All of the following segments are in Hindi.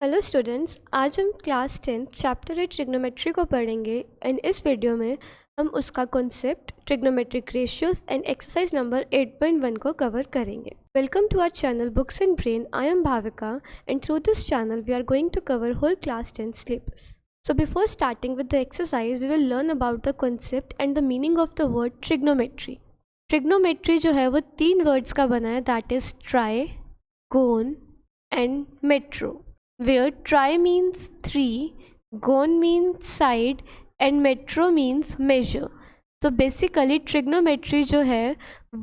हेलो स्टूडेंट्स, आज हम क्लास 10 चैप्टर 8 ट्रिग्नोमेट्री को पढ़ेंगे एंड इस वीडियो में हम उसका concept trigonometric ratios and exercise number 8.1 को कवर करेंगे। Welcome to our channel books and brain. I am Bhavika and through this channel we are going to cover whole class 10 syllabus. So before starting with the exercise, we will learn about the concept and the meaning of the word trigonometry. Trigonometry जो है वो 3 words का बना है, that is try, gone and metro, where try means 3, gone means side and metro means measure. तो बेसिकली ट्रिग्नोमेट्री जो है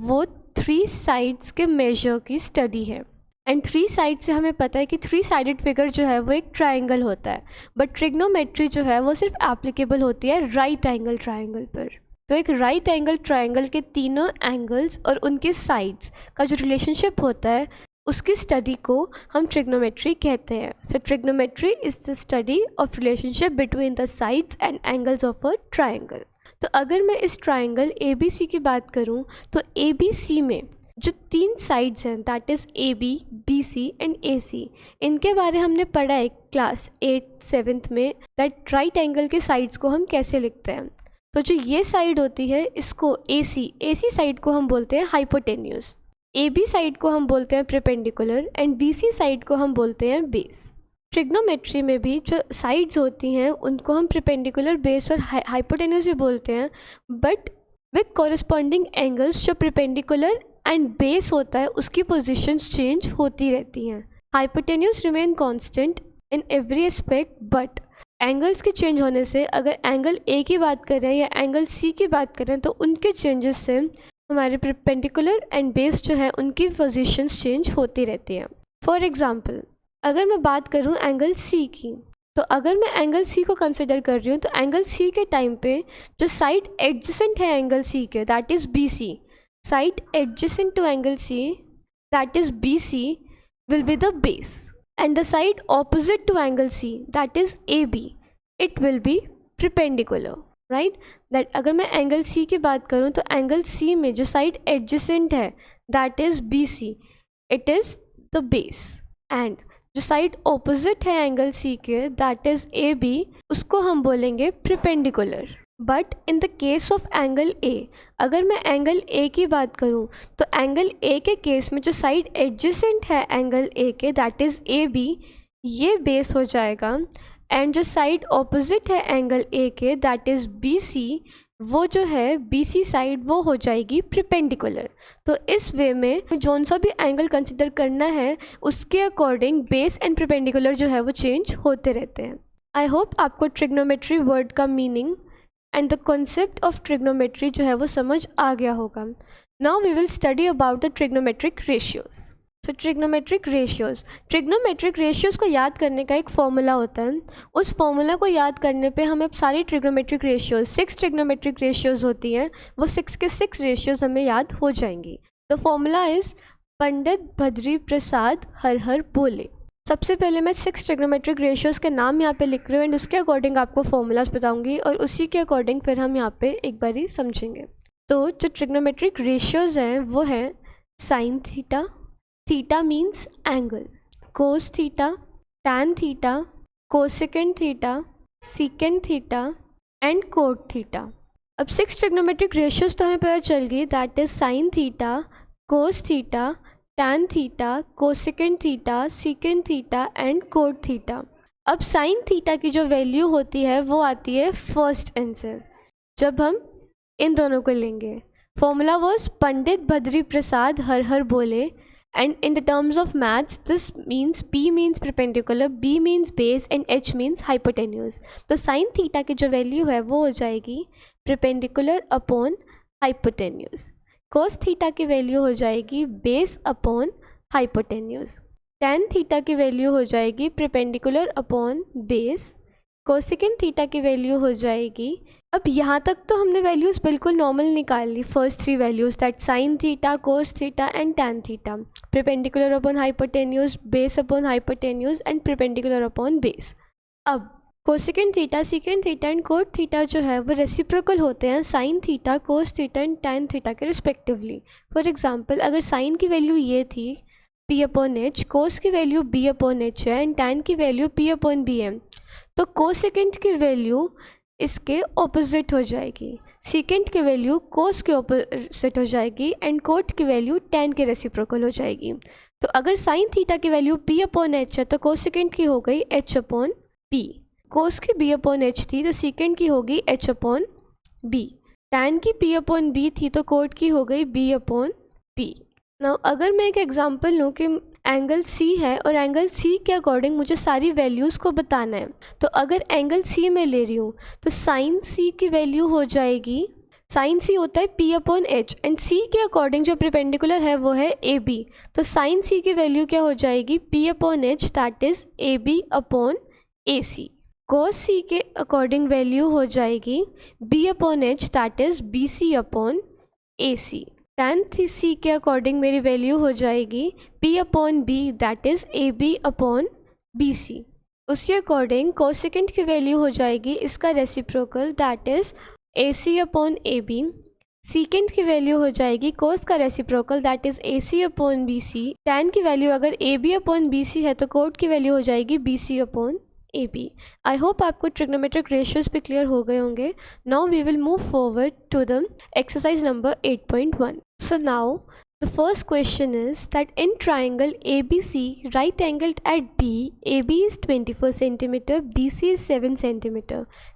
वो 3 साइड्स के मेजर की स्टडी है एंड 3 साइड से हमें पता है कि 3 साइडेड फिगर जो है वो एक ट्राइंगल होता है, बट ट्रिग्नोमेट्री जो है वो सिर्फ एप्लीकेबल होती है राइट एंगल ट्राइंगल पर। तो एक राइट एंगल ट्राइंगल के तीनों एंगल्स और उनके साइड्स का जो रिलेशनशिप होता है उसकी स्टडी को हम ट्रिग्नोमेट्री कहते हैं। So trigonometry is the study of relationship between the sides and angles of a triangle. तो अगर मैं इस ट्राइंगल ABC की बात करूं तो ABC में जो 3 साइड्स हैं, that is AB, BC and AC, इनके बारे हमने पढ़ा है क्लास 8 7th में, दैट राइट एंगल के साइड्स को हम कैसे लिखते हैं। तो जो ये साइड होती है इसको AC साइड को हम बोलते हैं हाइपोटेन्यूज, AB साइड को हम बोलते हैं परपेंडिकुलर एंड BC साइड को हम बोलते हैं बेस। ट्रिग्नोमेट्री में भी जो साइड्स होती हैं उनको हम परपेंडिकुलर, बेस और हाइपोटेन्यूज ही बोलते हैं, बट विद कॉरस्पॉन्डिंग एंगल्स जो परपेंडिकुलर एंड बेस होता है उसकी पोजीशंस चेंज होती रहती हैं। Hypotenuse remain constant in every aspect, but angles के चेंज होने से, अगर एंगल A की बात करें या एंगल C की बात करें, तो उनके चेंजेस से हमारे परपेंडिकुलर एंड बेस जो है उनकी पोजीशंस चेंज होती रहती हैं। फॉर एग्जांपल, अगर मैं बात करूं एंगल C की, तो अगर मैं एंगल C को कंसिडर कर रही हूँ तो एंगल C के टाइम पे जो साइड एडजेसेंट है एंगल C के, that is BC, side adjacent to angle C, that is BC, will be the base, and the side opposite to angle C, that is AB, it will be perpendicular, right? that अगर मैं एंगल C की बात करूँ तो एंगल C में जो साइड एडजेसेंट है that is BC, it is the base, and जो साइड ऑपोजिट है एंगल C के, that is AB, उसको हम बोलेंगे perpendicular। But in the case of angle A, अगर मैं एंगल A की बात करूं तो एंगल A के केस में जो साइड एडजेसेंट है एंगल A के, दैट इज़ AB, ये बेस हो जाएगा, एंड जो साइड ऑपोजिट है एंगल A के, दैट इज़ BC, वो जो है BC साइड वो हो जाएगी परपेंडिकुलर। तो इस वे में जौन सा भी एंगल कंसिडर करना है उसके अकॉर्डिंग बेस एंड परपेंडिकुलर जो है वो चेंज होते रहते हैं। आई होप आपको ट्रिग्नोमेट्री वर्ड का meaning and the concept of trigonometry जो है वो समझ आ गया होगा। Now we will study about the trigonometric ratios. तो ट्रिग्नोमेट्रिक रेशियोज़ को याद करने का एक फॉर्मूला होता है। उस फॉर्मूला को याद करने पे हमें सारी ट्रिग्नोमेट्रिक रेशियोज, 6 ट्रिग्नोमेट्रिक रेशियोज़ होती हैं, वो 6 के 6 रेशियोज़ हमें याद हो जाएंगी। द फॉर्मूला इज़ पंडित भद्री प्रसाद हर हर बोले। सबसे पहले मैं 6 ट्रिग्नोमेट्रिक रेशियोज़ के नाम यहाँ पे लिख रही हूँ एंड उसके अकॉर्डिंग आपको फॉर्मूलाज बताऊंगी और उसी के अकॉर्डिंग फिर हम यहाँ पे एक बारी समझेंगे। तो जो ट्रिग्नोमेट्रिक रेशियोज़ हैं वो हैं sine theta, theta means angle, cos theta, tan theta, cosecant theta, secant theta and cot theta. अब 6 ट्रिग्नोमेट्रिक रेशियोज़ तो हमें पता चल गई, that is sine theta, cos theta, tan theta, cosecant theta, secant theta and cot theta. अब साइन थीटा की जो वैल्यू होती है वो आती है फर्स्ट आंसर जब हम इन दोनों को लेंगे। फॉर्मूला वाज पंडित भद्री प्रसाद हर हर बोले, and in the terms of maths this means P means perpendicular, B means base and H means hypotenuse. तो साइन थीटा की जो वैल्यू है वो हो जाएगी परपेंडिकुलर अपॉन हाइपोटेन्यूज। कोस थीटा की वैल्यू हो जाएगी base upon hypotenuse. Tan theta की वैल्यू हो जाएगी perpendicular upon base. Cosecant theta की वैल्यू हो जाएगी, अब यहाँ तक तो हमने वैल्यूज़ बिल्कुल नॉर्मल निकाल ली, first 3 values, that sine theta, cos theta and tan theta, perpendicular upon hypotenuse, base upon hypotenuse and perpendicular upon base. अब cosecant theta, secant theta and cot theta जो है वो रेसिप्रोकल होते हैं sine theta, cos theta and tan theta के रिस्पेक्टिवली। फॉर एग्जांपल, अगर साइन की वैल्यू ये थी P अपॉन एच, कोस की वैल्यू B अपॉन एच है एंड tan की वैल्यू P अपॉन बी है। तो कोसेकेंट की वैल्यू इसके ऑपोजिट हो जाएगी, सीकेंट की वैल्यू कोस के ऑपोजिट हो जाएगी एंड कोट की वैल्यू tan के रेसिप्रोकल हो जाएगी। तो अगर साइन थीटा की वैल्यू P अपॉन एच है तो कोसेकेंट की हो गई H अपॉन P, कोस की B अपॉन एच थी तो सीकेंट की होगी H अपॉन B, tan की P अपॉन B थी तो कोट की हो गई B अपॉन P। नाउ अगर मैं एक एग्जांपल लूँ कि एंगल C है और एंगल C के अकॉर्डिंग मुझे सारी वैल्यूज़ को बताना है, तो अगर एंगल C में ले रही हूँ तो साइन C की वैल्यू हो जाएगी, साइन C होता है P upon H and C के अकॉर्डिंग जो परपेंडिकुलर है वो है AB, तो साइन C की वैल्यू क्या हो जाएगी P upon H that is AB upon AC। Cos C के अकॉर्डिंग वैल्यू हो जाएगी B upon H that is BC upon AC। tan C के अकॉर्डिंग मेरी वैल्यू हो जाएगी P upon B that is AB upon BC। उसी अकॉर्डिंग कोसेकेंट की वैल्यू हो जाएगी इसका reciprocal that is AC upon AB। Secant की वैल्यू हो जाएगी कोस का reciprocal that is AC upon BC। tan की वैल्यू अगर AB अपॉन BC है तो कोट की वैल्यू हो जाएगी BC upon AB। I hope आपको ट्रिग्नोमेट्रिक रेशियोज भी क्लियर हो गए होंगे। Now we will move forward to the exercise number 8.1. So now the first question is that in triangle ABC, right angled at B, AB is 24 cm, BC is 7 cm.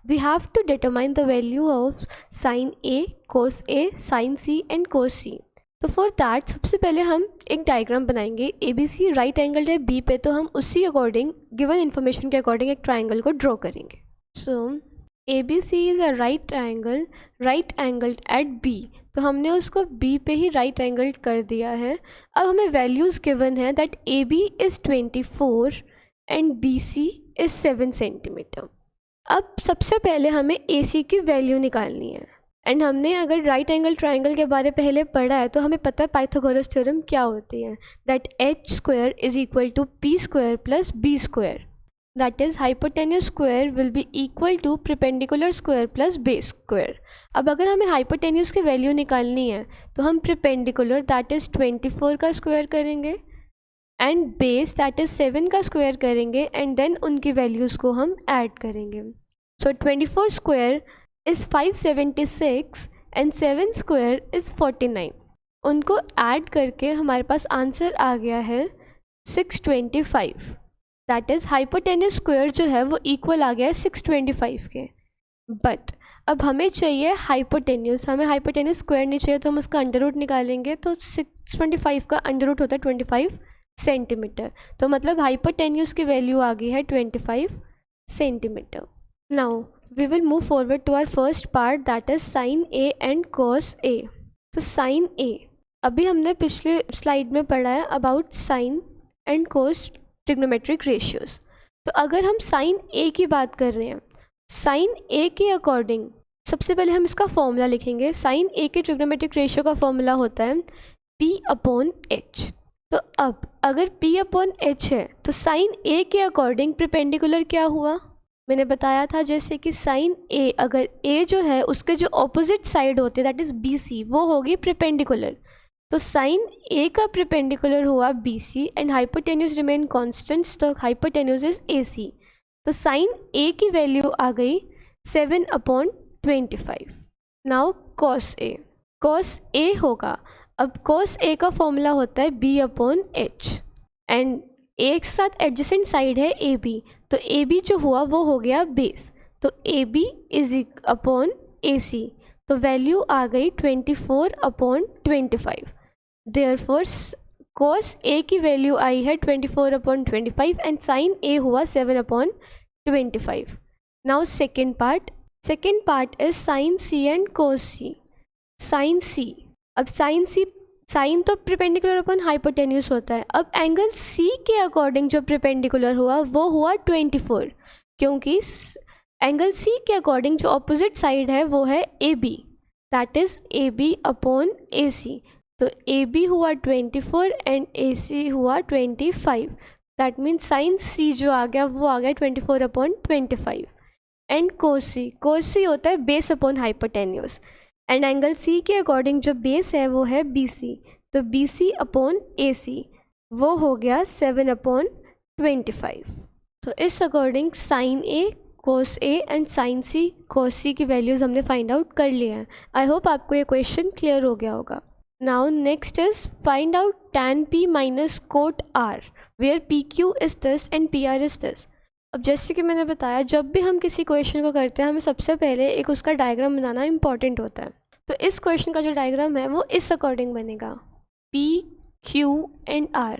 We have to determine the value of sin A, cos A, sin C and cos C. तो फॉर दैट सबसे पहले हम एक डायग्राम बनाएंगे। A B C right angle है बी पे, तो हम उसी अकॉर्डिंग गिवन इन्फॉर्मेशन के अकॉर्डिंग एक ट्राइंगल को ड्रॉ करेंगे। So A B C is a right triangle right angled at B, तो हमने उसको बी पे ही राइट एंगल्ड कर दिया है। अब हमें वैल्यूज़ गिवन है that A B is 24 and B C is 7 centimetre. अब सबसे पहले हमें ए सी की वैल्यू निकालनी है एंड हमने अगर राइट एंगल ट्राइंगल के बारे पहले पढ़ा है तो हमें पता है पाइथागोरस थ्योरम क्या होती है, that H square is equal to P square plus B square, that is hypotenuse square will be equal to perpendicular square plus base square. अब अगर हमें हाइपोटेन्यूज की वैल्यू निकालनी है तो हम परपेंडिकुलर दैट इज़ 24 का स्क्वायर करेंगे एंड बेस दैट इज़ 7 का स्क्वायर करेंगे एंड देन उनकी वैल्यूज़ को हम ऐड करेंगे। सो 24 square is 576 and 7 square is 49। उनको ऐड करके हमारे पास आंसर आ गया है 625। दैट इज़ हाइपोटेन्यूज स्क्वायर जो है वो इक्वल आ गया है 625 के। बट अब हमें चाहिए हाइपोटेन्यूज, हमें हाइपोटेन्यूज स्क्वायर नहीं चाहिए तो हम उसका अंडर रूट निकालेंगे, तो 625 का अंडर रूट होता है 25 सेंटीमीटर, तो मतलब हाइपोटेन्यूज की वैल्यू आ गई है 25 centimetre. Now we will move forward to our first part that is sin A and cos A. तो sin A अभी हमने पिछले स्लाइड में पढ़ा है about sin and cos trigonometric ratios। तो अगर हम sin A की बात कर रहे हैं, sin A के अकॉर्डिंग सबसे पहले हम इसका फॉर्मूला लिखेंगे। sin A के ट्रिग्नोमेट्रिक रेशियो का फॉर्मूला होता है P अपॉन H। तो अब अगर P अपॉन H है तो sin A के अकॉर्डिंग परपेंडिकुलर क्या हुआ, मैंने बताया था जैसे कि साइन ए, अगर ए जो है उसके जो ऑपोजिट साइड होते हैं दैट इज़ बी सी, वो होगी परपेंडिकुलर, तो साइन ए का परपेंडिकुलर हुआ B C and hypotenuse remain constants, तो हाइपोटेन्यूज इज ए सी। तो साइन ए की वैल्यू आ गई 7 upon 25। Now cos A, cos A होगा, अब कॉस ए का फॉर्मूला होता है बी अपॉन एच एंड एक साथ एडजेसेंट साइड है ए बी, तो ए बी जो हुआ वो हो गया बेस, तो A B is upon A C, तो वैल्यू आ गई 24 अपॉन 25। देयरफॉर कॉस ए की वैल्यू आई है 24 अपॉन 25 एंड साइन ए हुआ 7 upon 25। Now second part is sine C and cos C. Sine C, अब साइन सी, साइन तो परपेंडिकुलर अपॉन हाइपोटेन्यूज होता है, अब एंगल सी के अकॉर्डिंग जो परपेंडिकुलर हुआ वो हुआ 24, क्योंकि एंगल सी के अकॉर्डिंग जो ऑपोजिट साइड है वो है A B, that is A B upon A C, तो ए बी हुआ 24 एंड ए सी हुआ 25, दैट मीन्स साइन सी जो आ गया वो आ गया 24 अपॉन 25। एंड कोस सी होता है base upon hypotenuse and angle C के अकॉर्डिंग जो बेस है वो है बी सी, तो बी सी अपॉन ए सी, वो हो गया 7/25। तो इस according sine A, cos A and sine C, cos C की वैल्यूज़ हमने फाइंड आउट कर लिए हैं। आई होप आपको ये क्वेश्चन क्लियर हो गया होगा। Now next is find out tan p minus cot r where PQ is this and PR is this. अब जैसे कि मैंने बताया, जब भी हम किसी क्वेश्चन को करते हैं हमें सबसे पहले एक उसका डायग्राम बनाना इंपॉर्टेंट होता है। तो इस क्वेश्चन का जो डायग्राम है वो इस अकॉर्डिंग बनेगा, PQ and R।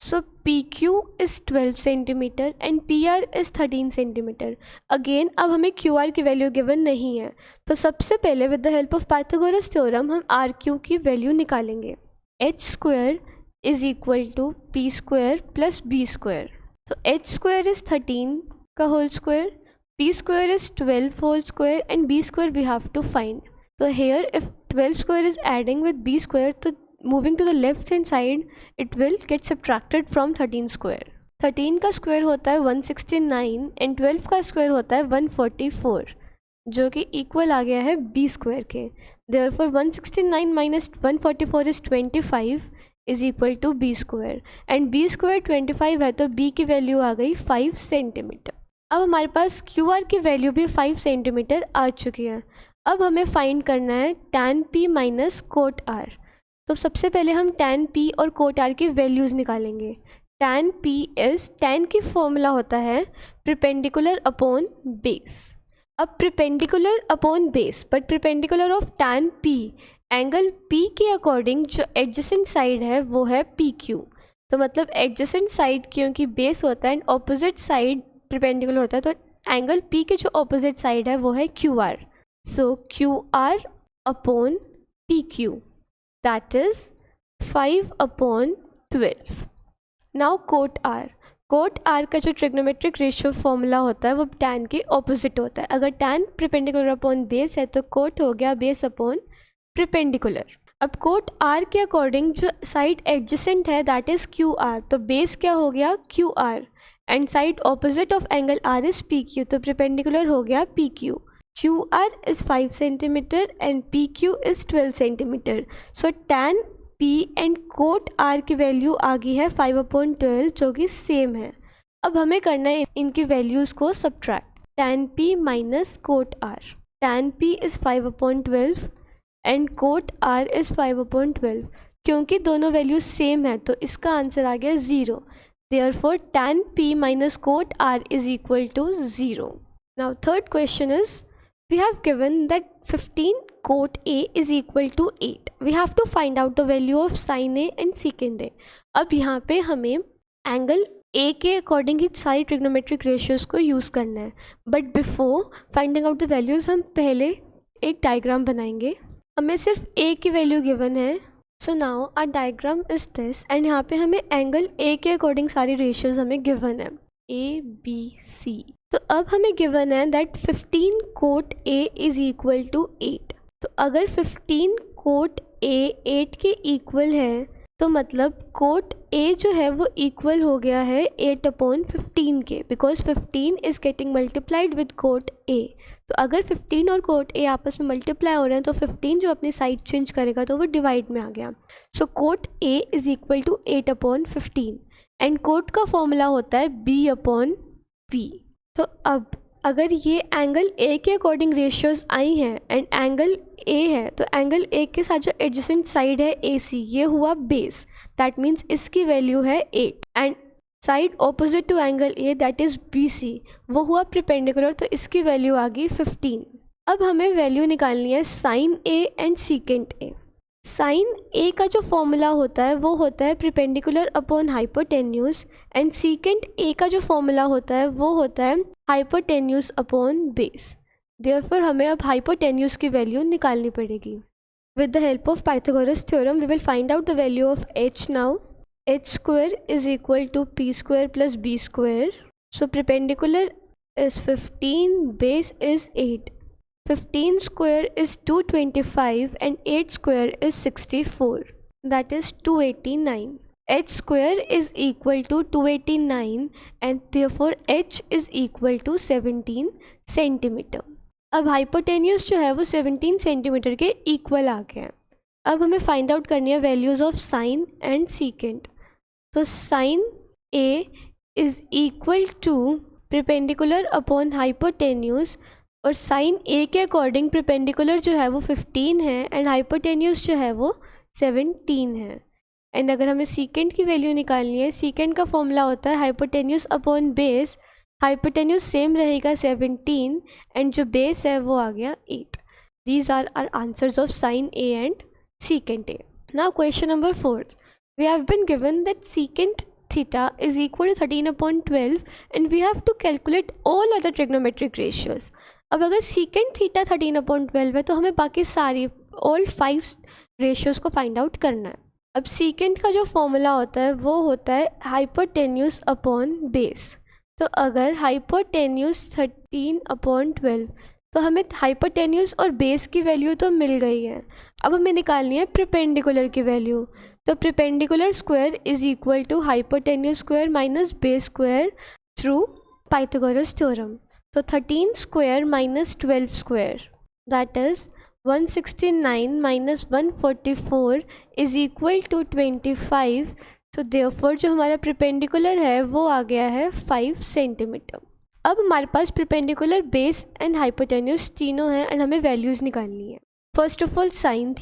So PQ is 12 centimetre and PR is 13 centimetre. Again अब हमें QR की वैल्यू गिवन नहीं है, तो सबसे पहले with the help of Pythagoras theorem हम RQ की वैल्यू निकालेंगे। h² is equal to p² plus b²। तो h² इज 13 का whole square, p² is 12 whole square and b² we have to find. तो here if 12² is adding with b², तो moving to the left hand side it will get subtracted from 13 square। 13 का स्क्वायर होता है 169 एंड 12 का स्क्वायर होता है 144, जो कि इक्वल आ गया है b² के। therefore 169 minus 144 is 25 is equal to b² and b² 25 है तो b की वैल्यू आ गई 5 सेंटीमीटर। अब हमारे पास QR की वैल्यू भी 5 सेंटीमीटर आ चुकी है। अब हमें फाइंड करना है tan p minus cot r। तो सबसे पहले हम tan p और कोट r की वैल्यूज़ निकालेंगे। tan p इज़, tan की फॉर्मूला होता है परपेंडिकुलर अपॉन बेस। अब perpendicular upon base, but perpendicular of tan p, angle p के अकॉर्डिंग जो एडजेसेंट साइड है वो है PQ। तो मतलब एडजेसेंट साइड क्योंकि बेस होता है एंड ऑपोजिट साइड परपेंडिकुलर होता है, तो एंगल p के जो ऑपोजिट साइड है वो है QR। So QR upon PQ, that is 5/12। Now cot R, cot R का जो ट्रिग्नोमेट्रिक रेशियो फॉर्मूला होता है वो tan के ऑपोजिट होता है। अगर tan परपेंडिकुलर अपॉन बेस है तो कोट हो गया बेस अपॉन परपेंडिकुलर। अब कोट R के अकॉर्डिंग जो साइड एडजेसेंट है दैट इज़ QR, तो बेस क्या हो गया QR and side opposite of angle R is PQ, तो परपेंडिकुलर हो गया PQ। QR is 5 centimeter and PQ is 12 centimeter. So tan P and cot R की वैल्यू आ गई है 5/12 जो कि सेम है। अब हमें करना है इनकी वैल्यूज़ को subtract. tan P minus cot R, tan P is 5/12 and cot R is 5/12। क्योंकि दोनों वैल्यूज सेम है तो इसका आंसर आ गया 0। Therefore tan P minus cot R is equal to 0. Now third question is, we have given that 15 cot A is equal to 8. We have to find out the value of sin A and secant A. अब यहाँ पे हमें एंगल A के अकॉर्डिंग ही सारी ट्रिग्नोमेट्रिक रेशियोज को यूज़ करना है, but before finding out the values हम पहले एक डायग्राम बनाएंगे। हमें सिर्फ A की वैल्यू गिवन है, so now our diagram is this and यहाँ पे हमें एंगल A के अकॉर्डिंग सारी रेशियोज हमें गिवन है ABC। तो अब हमें गिवन है that 15 cot A is equal to 8। तो अगर 15 कोट A 8 के इक्वल है तो मतलब कोट A जो है वो इक्वल हो गया है 8/15 के, because 15 is getting multiplied with cot A। तो अगर 15 और कोट A आपस में मल्टीप्लाई हो रहे हैं तो 15 जो अपनी साइड चेंज करेगा तो वो डिवाइड में आ गया। So cot A is equal to 8/15 and cot का फॉर्मूला होता है B/P। तो अब अगर ये एंगल A के अकॉर्डिंग रेशियोज आई हैं एंड एंगल A है तो एंगल A के साथ जो एडजेसेंट साइड है AC, ये हुआ बेस, दैट मीन्स इसकी वैल्यू है 8 and side opposite to angle A that is BC, वो हुआ परपेंडिकुलर, तो इसकी वैल्यू आ गई 15। अब हमें वैल्यू निकालनी है sine A and secant A। Sine A का जो फॉर्मूला होता है वो होता है perpendicular upon hypotenuse and secant A का जो फॉर्मूला होता है वो होता है हाइपोटेन्यूज अपॉन बेस। देयरफॉर हमें अब हाइपोटेन्यूज की वैल्यू निकालनी पड़ेगी। With the help of Pythagoras theorem we will find out the value of h now. h² is equal to p² plus b²। So perpendicular is 15, base is 8। 15 square is 225 and 8 square is 64, that is 289. h square is equal to 289 and therefore h is equal to 17 centimetre. अब हाइपोटेन्यूज जो है वो 17 सेंटीमीटर के इक्वल आ गए हैं। अब हमें फाइंड आउट करनी है values of sine and secant. तो sine A is equal to perpendicular upon hypotenuse, और साइन ए के अकॉर्डिंग परपेंडिकुलर जो है वो 15 है एंड हाइपोटेन्यूज जो है वो 17 है। एंड अगर हमें सीकेंड की वैल्यू निकालनी है, सीकेंड का फॉर्मूला होता है hypotenuse upon base. Hypotenuse same रहेगा 17 एंड जो बेस है वो आ गया 8। These are our answers of sine A and secant A. Now question number 4. We have been given that secant theta is equal to 13/12 and we have to calculate all other trigonometric ratios. अब अगर secant theta 13/12 है तो हमें बाकी सारी all 5 ratios को फाइंड आउट करना है। अब secant का जो फॉर्मूला होता है वो होता है हाइपोटेन्यूज अपॉन बेस। तो अगर हाइपोटेन्यूज 13/12 तो हमें हाइपोटेन्यूज और बेस की वैल्यू तो मिल गई है। अब हमें निकालनी है परपेंडिकुलर की वैल्यू। तो perpendicular square is equal to hypotenuse square minus base square through Pythagoras theorem. तो 13 square minus 12 square that is 169 minus 144 is equal to 25। तो देयरफॉर जो हमारा परपेंडिकुलर है वो आ गया है 5 सेंटीमीटर। अब हमारे पास परपेंडिकुलर बेस एंड हाइपोटेन्यूज तीनों हैं एंड हमें वैल्यूज़ निकालनी है। First of all sine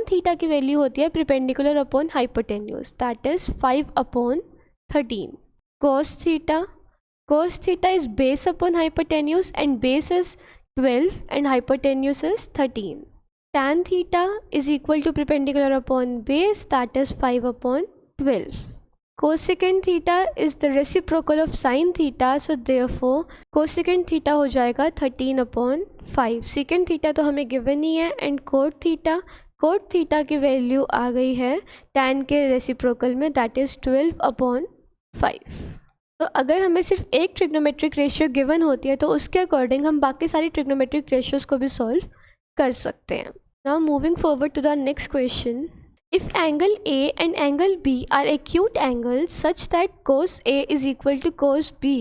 theta की वैल्यू होती है perpendicular upon hypotenuse that is 5/13। Cos theta is base upon hypotenuse and base is 12 and hypotenuse is 13। tan theta is equal to perpendicular upon base that is 5/12। Cosecant theta is the reciprocal of sin theta, so therefore cosecant theta हो जाएगा 13/5। secant theta तो हमें गिवन ही है एंड cot theta की वैल्यू आ गई है tan के रेसिप्रोकल में दैट इज़ 12/5। तो अगर हमें सिर्फ एक ट्रिग्नोमेट्रिक रेशियो गिवन होती है तो उसके अकॉर्डिंग हम बाकी सारी ट्रिग्नोमेट्रिक रेशियोज़ को भी सॉल्व कर सकते हैं। Now moving forward to the next question. If angle A and angle B are acute angles such that cos A is equal to cos B,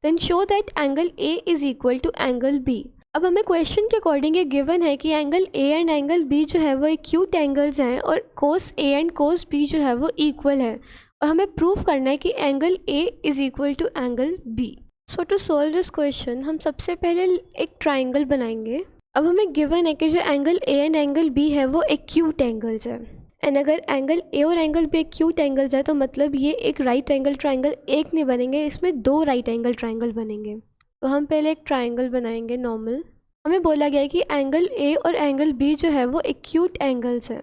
then show that angle A is equal to angle B. अब हमें क्वेश्चन के अकॉर्डिंग ये गिवन है कि angle A and angle B जो है वो एक्यूट एंगल्स हैं और cos A and cos B जो है वो इक्वल है, और हमें प्रूव करना है कि angle A is equal to angle B. So to solve this question हम सबसे पहले एक ट्राइंगल बनाएंगे। अब हमें गिवन है कि जो angle A and angle B है वो एक्यूट एंगल्स है, एंड अगर एंगल ए और एंगल बी एक्यूट एंगल्स है तो मतलब ये एक राइट एंगल ट्राइंगल एक नहीं बनेंगे, इसमें 2 राइट एंगल ट्राइंगल बनेंगे। तो हम पहले एक ट्राइंगल बनाएंगे नॉर्मल। हमें बोला गया है कि एंगल ए और एंगल बी जो है वो एक्यूट एंगल्स हैं।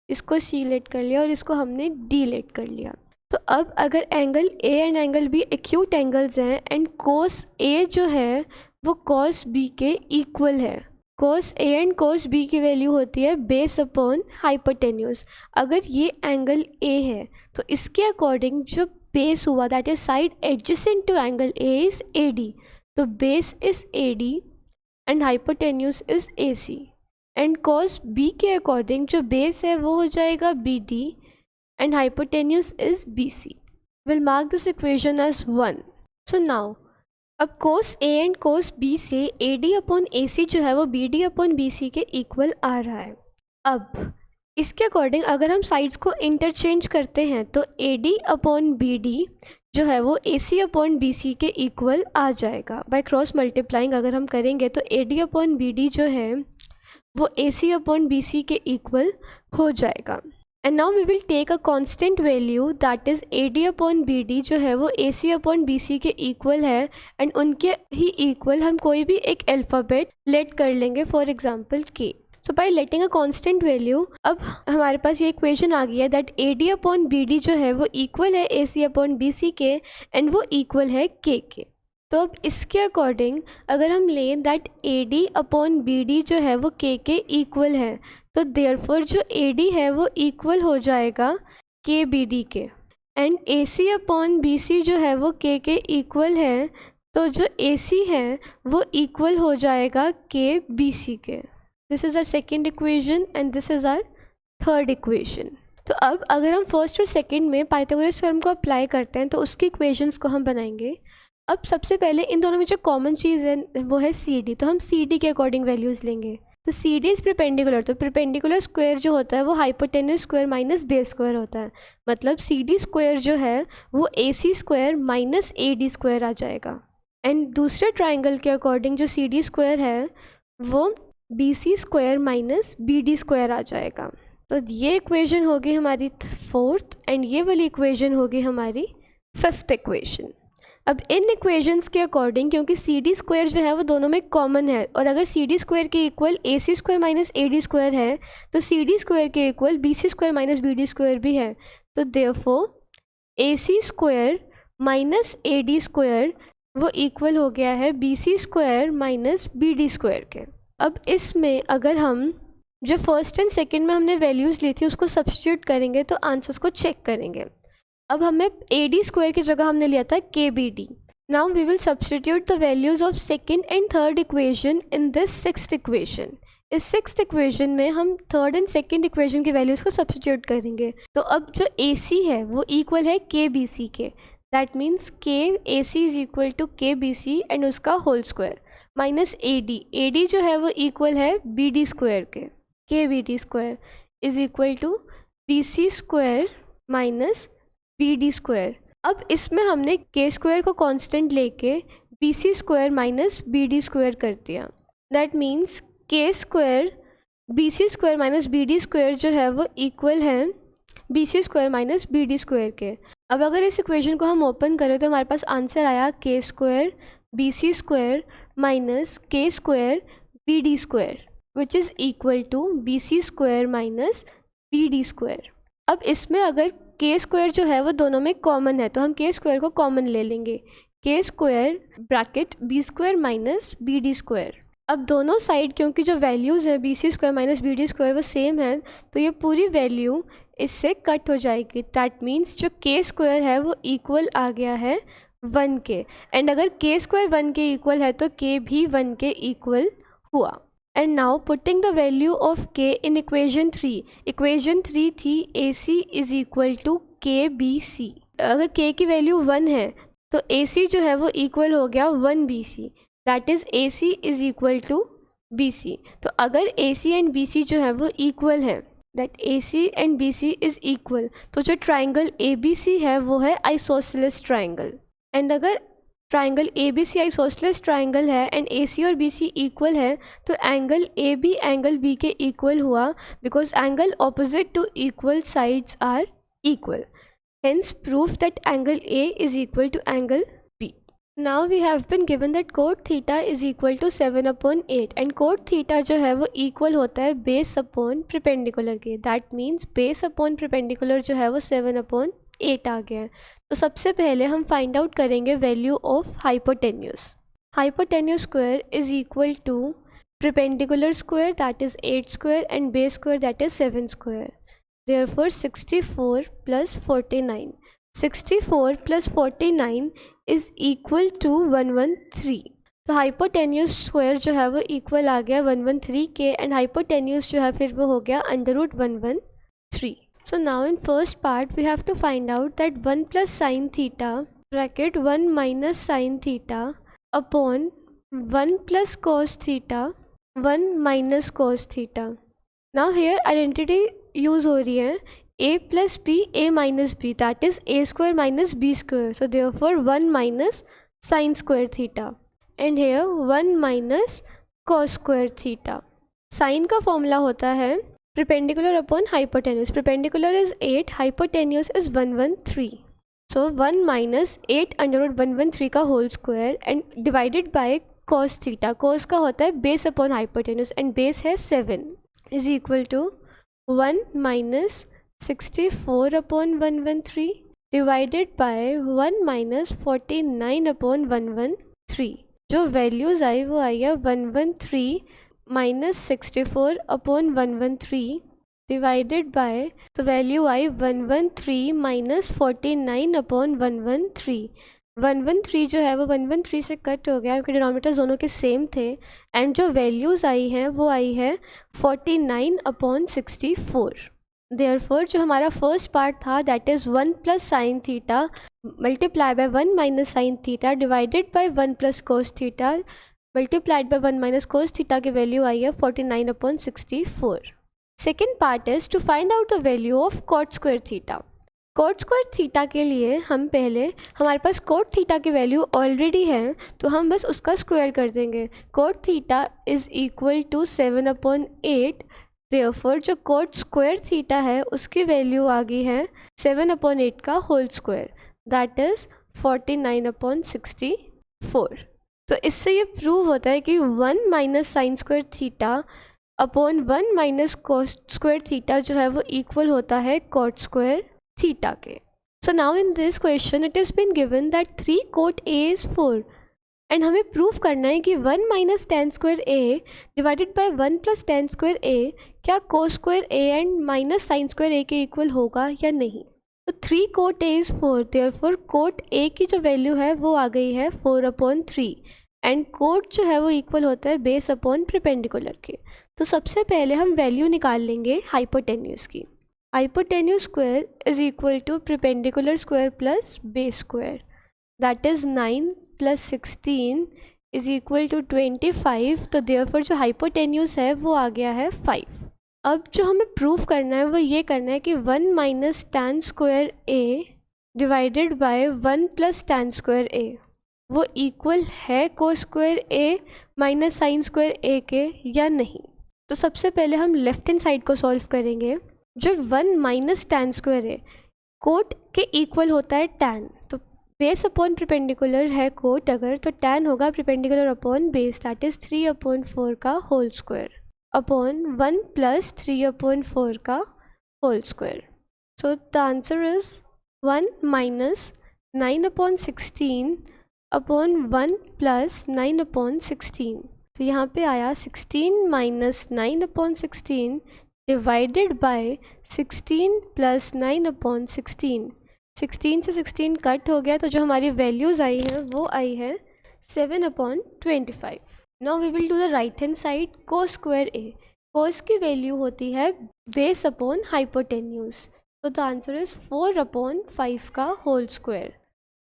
इसको सी लेट कर लिया और इसको हमने डी लेट कर लिया। तो अब अगर angle A and angle B acute angles हैं एंड कोस ए जो है वो कोस बी के इक्वल है। Cos A and cos B की वैल्यू होती है बेस अपॉन हाइपोटेन्यूज। अगर ये एंगल ए है तो इसके अकॉर्डिंग जो बेस हुआ that is side adjacent to angle A is A D, तो base is A D and hypotenuse is A C, and cos B के अकॉर्डिंग जो बेस है वो हो जाएगा B D and hypotenuse is B C. Will mark this equation as 1। So now अब cos A and cos B से ए डी अपॉन ए सी जो है वो B D upon B C के इक्वल आ रहा है। अब इसके अकॉर्डिंग अगर हम साइड्स को इंटरचेंज करते हैं तो A D upon B D जो है वो A C upon B C के इक्वल आ जाएगा। बाय क्रॉस मल्टीप्लाइंग अगर हम करेंगे तो A D upon B D जो है वो A C upon B C के इक्वल हो जाएगा। And now we will take a constant value that is A D upon B D जो है वो A C upon B C के इक्वल है, एंड उनके ही इक्वल हम कोई भी एक अल्फ़ाबेट लेट कर लेंगे, फॉर एग्जांपल के। So by letting a constant value अब हमारे पास ये इक्वेशन आ गई है that A D upon B D जो है वो इक्वल है ए सी अपॉन बी सी के एंड वो इक्वल है के। तो अब इसके अकॉर्डिंग अगर हम लें that A D upon B D जो है वो के इक्वल है, तो देयरफॉर जो ए डी है वो इक्वल हो जाएगा के बी डी के, and A C upon B C जो है वो के इक्वल है, तो जो ए सी है वो इक्वल हो जाएगा के बी सी के। This is our second equation and this is our third equation. तो अब अगर हम फर्स्ट और सेकेंड में पाइथागोरस थ्योरम को अप्लाई करते हैं तो उसकी इक्वेशंस को हम बनाएंगे। अब सबसे पहले इन दोनों में जो कॉमन चीज़ है वो है सी डी, तो हम सी डी के अकॉर्डिंग वैल्यूज़ लेंगे। तो सी डी इज़ परपेंडिकुलर, तो परपेंडिकुलर स्क्वायर जो होता है वो hypotenuse square minus base square होता है। मतलब सी डी स्क्वायर जो है वो A C square minus A D square आ जाएगा। एंड दूसरे ट्राइंगल के अकॉर्डिंग जो सी डी स्क्वायर है वो B C square minus B D square आ जाएगा। तो ये इक्वेशन होगी हमारी फोर्थ एंड ये वाली इक्वेशन होगी हमारी फिफ्थ इक्वेशन। अब इन इक्वेशंस के अकॉर्डिंग, क्योंकि सी डी स्क्वायर जो है वो दोनों में कॉमन है, और अगर सी डी स्क्वायर के equal A C square minus A D square है तो सी डी स्क्वायर के equal B C square minus B D square भी है। तो therefore A C square minus A D square वो इक्वल हो गया है B C square minus B D square के। अब इसमें अगर हम जो फर्स्ट एंड सेकेंड में हमने वैल्यूज़ ली थी उसको सब्स्टिट्यूट करेंगे तो आंसर्स को चेक करेंगे। अब हमें ए डी स्क्वायर की जगह हमने लिया था K B D. Now we will substitute the values of second and third equation in this sixth equation. इस सिक्स्थ इक्वेशन में हम थर्ड एंड सेकेंड इक्वेशन की वैल्यूज़ को सब्स्टिट्यूट करेंगे। तो अब जो ए सी है वो इक्वल है के बी सी के, दैट मीन्स के A C is equal to K B C and उसका whole square minus A D जो है वो इक्वल है B D square K B D square is equal to B C square minus B D square. अब इसमें हमने के स्क्वायर को कांस्टेंट लेके B C square minus B D square कर दिया। That means K square B C square minus B D square जो है वो इक्वल है B C square minus B D square के। अब अगर इस इक्वेशन को हम ओपन करें तो हमारे पास आंसर आया के square B C square minus k square B D square which is equal to B C square minus B D square. अब इसमें अगर के स्क्वायर जो है वो दोनों में कॉमन है तो हम के स्क्वायर को कॉमन ले लेंगे, K square bracket B square minus B D square. अब दोनों साइड क्योंकि जो वैल्यूज़ है B C square minus B D square वो सेम है तो ये पूरी वैल्यू इससे कट हो जाएगी। दैट मीन्स जो के स्क्वायर है वो इक्वल आ गया है 1 के, एंड अगर के स्क्वायर 1 के इक्वल है तो के भी 1 के इक्वल हुआ। And now putting the value of के इन इक्वेशन 3। इक्वेशन 3 थी ए C is equal to K B सी। अगर के की वैल्यू 1 है तो ए सी जो है वो इक्वल हो गया 1 B C, that is A C is equal to B C. तो अगर ए सी एंड बी सी जो है वो इक्वल है, that A C and B C is equal, तो जो ट्राइंगल ए बी सी है वो है आइसोसेलेस ट्राइंगल। एंड अगर triangle A B C isosceles triangle है एंड ए सी और बी सी इक्वल है तो angle A B angle B के इक्वल हुआ, because angle opposite to equal sides are equal. Hence proof that angle A is equal to angle B. Now we have been given that cot theta is equal to 7/8 and cot theta जो है वो equal होता है base upon perpendicular के। That means base upon perpendicular जो है वो 7/8 आ गया है। तो सबसे पहले हम find out करेंगे value of hypotenuse. Hypotenuse square is equal to perpendicular square that is 8 square and base square that is 7 square. Therefore 64 plus 49. 64 plus 49 is equal to 113. तो हाइपोटेन्यूज स्क्वायर जो है वो इक्वल आ गया 113 के, एंड हाइपोटेन्यूज जो है फिर वो हो गया √113. So now in first part we have to find out that 1 plus sin theta bracket 1 minus sin theta upon 1 plus cos theta 1 minus cos theta. Now here identity use हो रही है a plus B a minus B, that is a square minus B square. So therefore 1 minus sine square theta and here 1 minus cos square theta. Sine का फॉर्मूला होता है perpendicular upon hypotenuse. Perpendicular is 8, hypotenuse is 113। सो 1 माइनस 8/113 का whole square and divided by cos theta. Cos का होता है base upon hypotenuse and base है 7 is equal to 1 minus 64/113 divided by 1 minus 49/113। जो वैल्यूज़ आई वो आई है 113 minus 64/113 divided by, तो वैल्यू आई 113 minus 49/113। 113 जो है वो 113 से कट हो गया क्योंकि डिनोमिनेटर्स दोनों के सेम थे, एंड जो वैल्यूज़ आई हैं वो आई है 49/64। देयरफॉर जो हमारा फर्स्ट पार्ट था that is 1 plus sine theta multiply by 1 minus sine theta divided by 1 plus cos theta multiplied by 1 minus cos theta की वैल्यू आई है 49/64। Second part is to find out the value of cot square theta. Cot square theta के लिए हम पहले, हमारे पास कॉट थीटा की वैल्यू ऑलरेडी है तो हम बस उसका स्क्वायर कर देंगे। Cot theta is equal to 7/8। Therefore जो कॉट स्क्वायर थीटा है उसकी वैल्यू आ गई है 7/8 का होल स्क्वायर, दैट इज़ 49/64। तो इससे ये प्रूव होता है कि 1 minus sine square theta upon 1 minus cos square theta जो है वो इक्वल होता है कॉट स्क्वायर थीटा के। So now in this question it is been given that 3 cot A is 4 and हमें प्रूव करना है कि 1 minus tan square A divided by 1 plus tan square A क्या cos square A and minus sine square A के इक्वल होगा या नहीं। तो 3 cot A is 4, therefore cot A की जो वैल्यू है वो आ गई है 4/3 एंड cot जो है वो इक्वल होता है बेस अपॉन परपेंडिकुलर के। तो सबसे पहले हम वैल्यू निकाल लेंगे हाइपोटेन्यूज की। Hypotenuse square is equal to perpendicular square plus base square, that is 9 plus 16 is equal to 25। तो देयरफॉर जो हाइपोटेन्यूज है वो आ गया है 5। अब जो हमें प्रूव करना है वो ये करना है कि 1 minus tan square A divided by 1 plus tan square A वो इक्वल है cos square A minus sine square A के या नहीं। तो सबसे पहले हम लेफ्ट हैंड साइड को सॉल्व करेंगे। जो 1 माइनस tan स्क्वायर है कोट के इक्वल होता है tan, तो बेस अपॉन परपेंडिकुलर है कोट अगर, तो tan होगा perpendicular upon base, that is 3/4 का होल स्क्वायर अपॉन 1 प्लस 3/4 का whole square. So the answer is 1 minus 9/16 upon 1 plus 9/16। तो यहाँ पे आया 16 माइनस 9/16 डिवाइडेड बाय 16 प्लस 9/16। 16 से 16 कट हो गया तो जो हमारी वैल्यूज़ आई हैं वो आई है 7/25। Now we will do the right hand side. Cos square A, cos की वैल्यू होती है बेस अपॉन हाइपोटेन्यूज, तो द आंसर इज 4/5 का whole square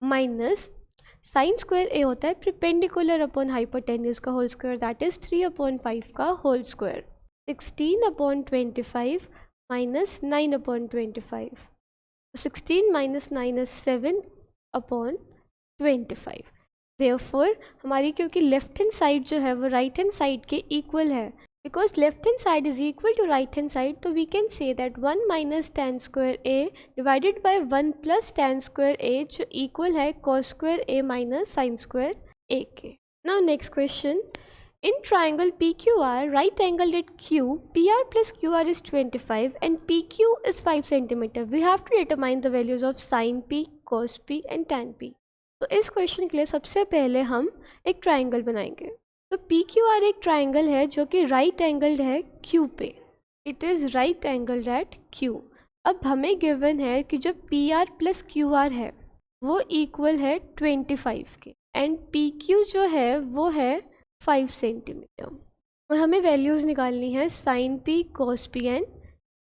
minus sine square A होता है परपेंडिकुलर अपॉन हाइपोटेन्यूज का होल स्क्वायर, दैट इज़ 3/5 का whole square. 16/25 minus 9/25, 16 minus 9 is 7/25। Therefore हमारी क्योंकि लेफ्ट हैंड साइड जो है वो राइट हैंड साइड के इक्वल है, because left hand side is equal to right hand side, तो we can say that 1 minus tan square A divided by 1 plus tan square A जो इक्वल है cos square A minus sine square A के। Now next question. In triangle PQR, right angled at Q, PR plus QR is 25 and PQ is 5 cm. We have to determine the values of sin P, cos P and tan P. तो इस क्वेश्चन के लिए सबसे पहले हम एक ट्राइंगल बनाएंगे। तो PQR एक ट्राइंगल है जो कि राइट एंगल्ड है Q पे। It is right angled eight Q। अब हमें गिवन है कि जो PR प्लस QR है वो इक्वल है 25 के एंड PQ जो है वो है 5 सेंटीमीटर, और हमें वैल्यूज़ निकालनी है sine P, cos P and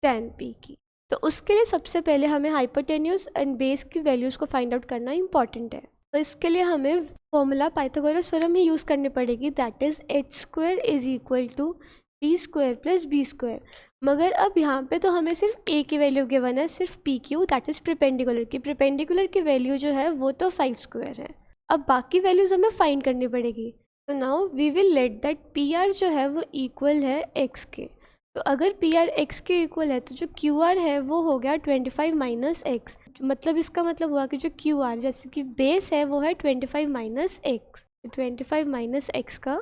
tan P की। तो उसके लिए सबसे पहले हमें हाइपोटेन्यूज एंड बेस की वैल्यूज़ को फाइंड आउट करना इंपॉर्टेंट है। तो इसके लिए हमें फॉर्मूला पाइथागोरस थ्योरम ही यूज़ करनी पड़ेगी, that is h² is equal to b² plus b²। मगर अब यहाँ पे तो हमें सिर्फ a की वैल्यू गिवन है, सिर्फ PQ दैट इज़ परपेंडिकुलर की। परपेंडिकुलर की वैल्यू जो है वो तो 5² है। अब बाकी वैल्यूज़ हमें फाइंड करनी पड़ेगी। तो now we will let that PR जो है वो इक्वल है x के। तो अगर PR x के इक्वल है तो जो QR है वो हो गया 25 माइनस x, मतलब इसका मतलब हुआ कि जो QR जैसे कि बेस है वो है 25 माइनस x, 25 माइनस x का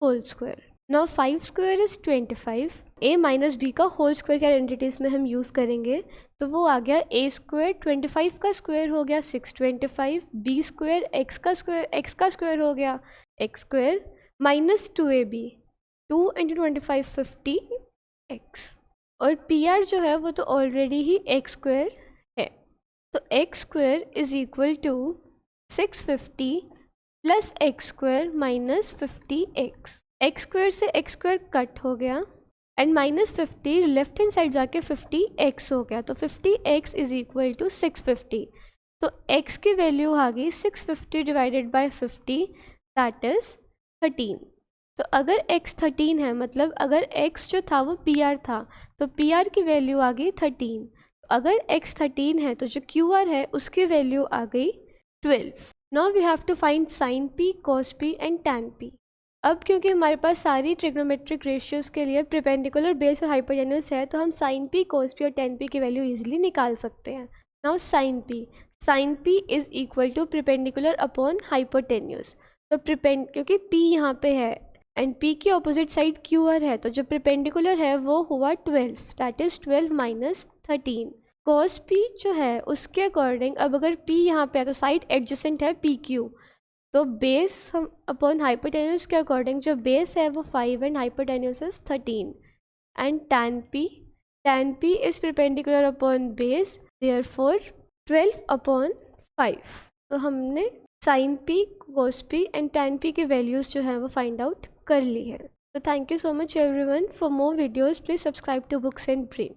whole square. Now 5 square is 25, a minus b का होल स्क्वायर के आइडेंटिटीज़ में हम यूज़ करेंगे तो वो आ गया a², 25 का स्क्वायर हो गया 625, b² x का स्क्वायर हो गया x² minus 2ab, 2 into 25 50x, और PR जो है वो तो ऑलरेडी ही x² है। तो x² is equal to 650 plus x² minus 50x। x² से x² कट हो गया and minus 50 left hand side जाके 50x हो गया, तो 50x इज़ इक्वल टू 650। तो x की वैल्यू आ गई 650 डिवाइडेड बाय 50, दैट इज़ 13। तो अगर x 13 है, मतलब अगर x जो था वो PR था, तो PR की वैल्यू आ गई 13। तो अगर x 13 है तो जो QR है उसकी वैल्यू आ गई 12। Now we have to find sine p, cos p and tan p। अब क्योंकि हमारे पास सारी ट्रिग्नोमेट्रिक रेशियोज़ के लिए परपेंडिकुलर, बेस और हाइपोटेन्यूज है, तो हम साइन p, cos p और tan p की वैल्यू इजीली निकाल सकते हैं। Now sine p is equal to perpendicular upon hypotenuse. तो क्योंकि p यहाँ पे है एंड p की ऑपोजिट साइड QR है, तो जो परपेंडिकुलर है वो हुआ 12, that is 12 minus 13। cos p जो है उसके अकॉर्डिंग, अब अगर p यहाँ पे है तो साइड एडजेसेंट है PQ, तो बेस हम अपॉन हाइपोटेन्यूज के अकॉर्डिंग जो बेस है वो 5 and hypotenuse is 13। And tan p is perpendicular upon base, therefore 12 upon 5। तो हमने sine p, cos p and tan p की वैल्यूज़ जो है वो फाइंड आउट कर ली है। तो thank you so much everyone. For more videos please subscribe to Books and brain.